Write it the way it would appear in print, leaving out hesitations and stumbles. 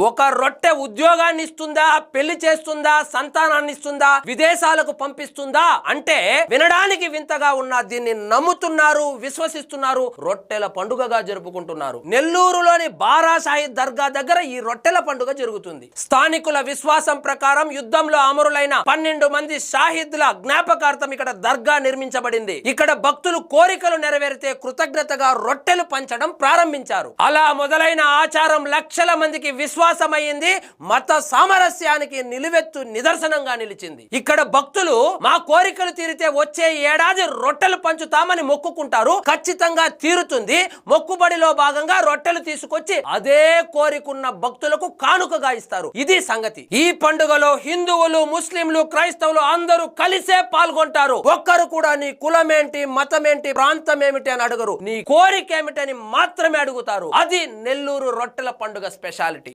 ఒక రొట్టె ఉద్యోగాన్ని ఇస్తుందా, పెళ్లి చేస్తుందా, సంతానాన్ని ఇస్తుందా, విదేశాలకు పంపిస్తుందా అంటే వినడానికి వింతగా ఉన్న దీన్ని నమ్ముతున్నారు, విశ్వసిస్తున్నారు, రొట్టెల పండుగగా జరుపుకుంటున్నారు. నెల్లూరులోని బారా షాహిద్ దర్గా దగ్గర ఈ రొట్టెల పండుగ జరుగుతుంది. స్థానికుల విశ్వాసం ప్రకారం యుద్ధంలో అమరులైన 12 మంది షాహిద్ల జ్ఞాపకార్థం ఇక్కడ దర్గా నిర్మించబడింది. ఇక్కడ భక్తులు కోరికలు నెరవేరితే కృతజ్ఞతగా రొట్టెలు పంచడం ప్రారంభించారు. అలా మొదలైన ఆచారం లక్షల మందికి విశ్వాసమైంది, మత సామరస్యానికి నిలువెత్తు నిదర్శనంగా నిలిచింది. ఇక్కడ భక్తులు మా కోరికలు తీరితే వచ్చే ఏడాది రొట్టెలు పంచుతామని మొక్కుకుంటారు. ఖచ్చితంగా తీరుతుంది. మొక్కుబడిలో భాగంగా రొట్టెలు తీసుకొచ్చి అదే కోరికున్న భక్తులకు కానుకగా ఇస్తారు. ఇది సంగతి. ఈ పండుగలో హిందువులు, ముస్లింలు, క్రైస్తవులు అందరూ కలిసే పాల్గొంటారు. ఒక్కరు కూడా నీ కులమేంటి, మతమేంటి, ప్రాంతం ఏమిటి అని అడగరు. నీ కోరిక ఏమిటని మాత్రమే అడుగుతారు. అది నెల్లూరు రొట్టెల పండుగ స్పెషాలిటీ.